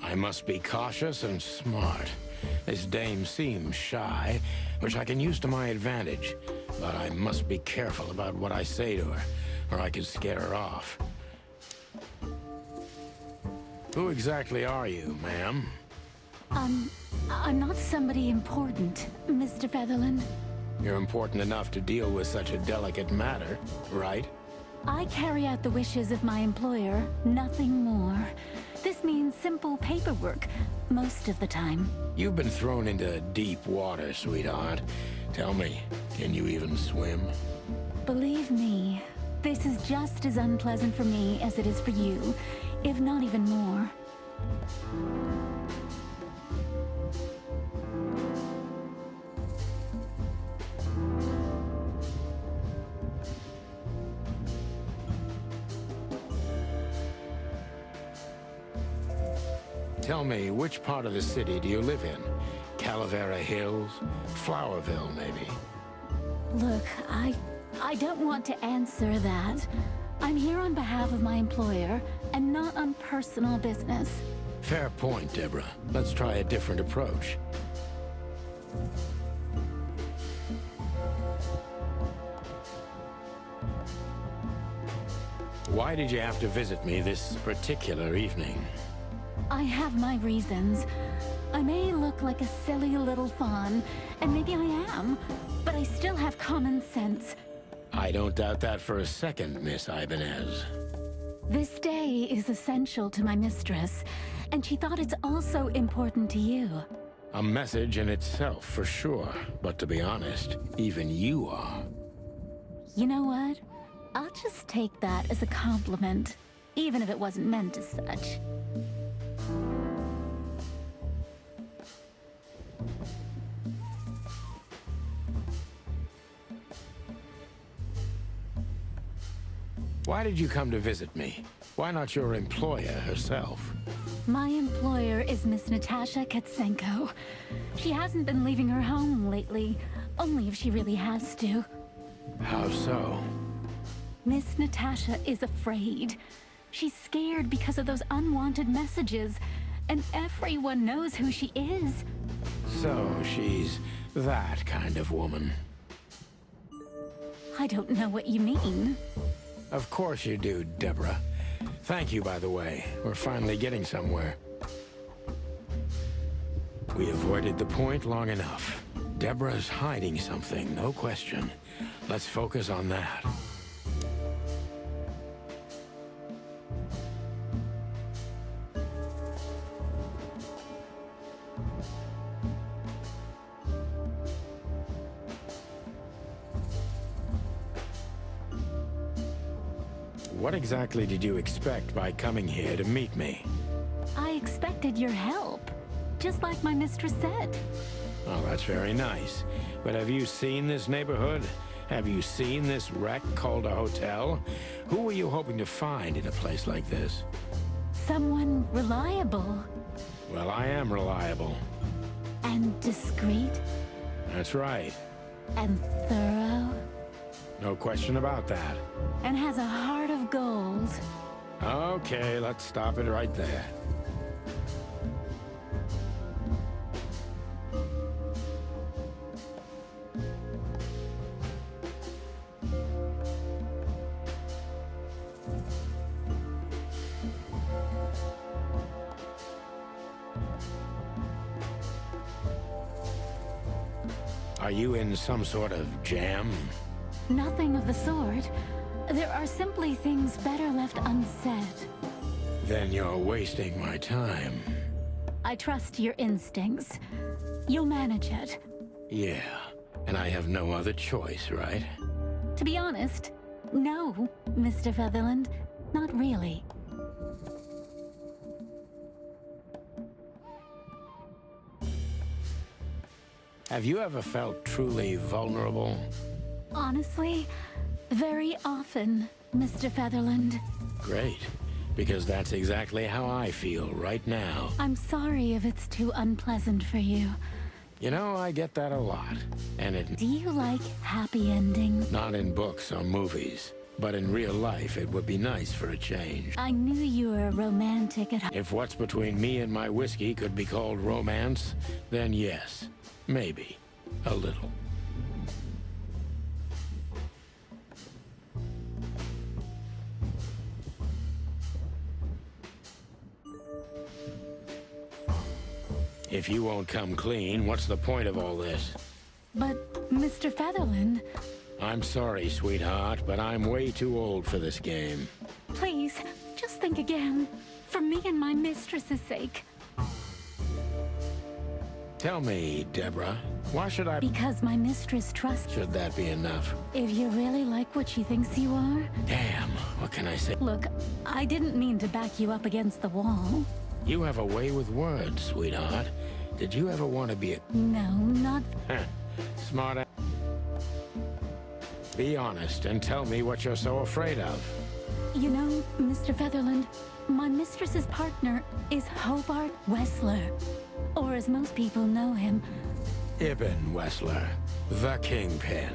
I must be cautious and smart. This dame seems shy, which I can use to my advantage. But I must be careful about what I say to her, or I could scare her off. Who exactly are you, ma'am? I'm not somebody important, Mr. Featherland. You're important enough to deal with such a delicate matter, right? I carry out the wishes of my employer, nothing more. This means simple paperwork, most of the time. You've been thrown into deep water, sweetheart. Tell me, can you even swim? Believe me, this is just as unpleasant for me as it is for you, if not even more. Tell me, which part of the city do you live in? Calavera Hills? Flowerville, maybe? Look, I don't want to answer that. I'm here on behalf of my employer, and not on personal business. Fair point, Deborah. Let's try a different approach. Why did you have to visit me this particular evening? I have my reasons. I may look like a silly little fawn, and maybe I am, but I still have common sense. I don't doubt that for a second, Miss Ibanez. This day is essential to my mistress, and she thought it's also important to you. A message in itself, for sure. But to be honest, even you are. You know what? I'll just take that as a compliment, even if it wasn't meant as such. Why did you come to visit me? Why not your employer herself? My employer is Miss Natasha Katsenko. She hasn't been leaving her home lately, only if she really has to. How so? Miss Natasha is afraid. She's scared because of those unwanted messages, and everyone knows who she is. So she's that kind of woman. I don't know what you mean. Of course you do, Deborah. Thank you, by the way. We're finally getting somewhere. We avoided the point long enough. Deborah's hiding something, no question. Let's focus on that. What exactly did you expect by coming here to meet me? I expected your help, just like my mistress said. Oh, that's very nice. But have you seen this neighborhood? Have you seen this wreck called a hotel? Who were you hoping to find in a place like this? Someone reliable. Well, I am reliable. And discreet. That's right. And thorough. No question about that. And has a heart of gold. Okay, let's stop it right there. Are you in some sort of jam? Nothing of the sort. There are simply things better left unsaid. Then you're wasting my time. I trust your instincts. You'll manage it. Yeah, and I have no other choice, right? To be honest, no, Mr. Featherland. Not really. Have you ever felt truly vulnerable? Honestly, very often, Mr. Featherland. Great, because that's exactly how I feel right now. I'm sorry if it's too unpleasant for you. You know, I get that a lot, and Do you like happy endings? not in books or movies. But in real life, it would be nice for a change. I knew you were a romantic at heart. If what's between me and my whiskey could be called romance, then yes, maybe. A little. If you won't come clean, what's the point of all this? But, Mr. Featherland, I'm sorry, sweetheart, but I'm way too old for this game. please, just think again. For me and my mistress's sake. Tell me, Deborah, why should I... Because my mistress trusts you. Should that be enough? If you really like what she thinks you are. Damn, what can I say? Look, I didn't mean to back you up against the wall. You have a way with words, sweetheart. Did you ever want to be a... No, not... Smart ass. Be honest and tell me what you're so afraid of. You know, Mr. Featherland, my mistress's partner is Hobart Wessler. Or as most people know him. Ibn Wessler, the Kingpin.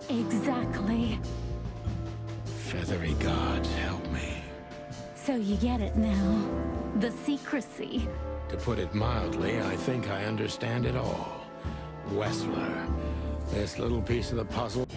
Exactly. Feathery gods help me. So you get it now. The secrecy. To put it mildly, I think I understand it all. Wessler, this little piece of the puzzle.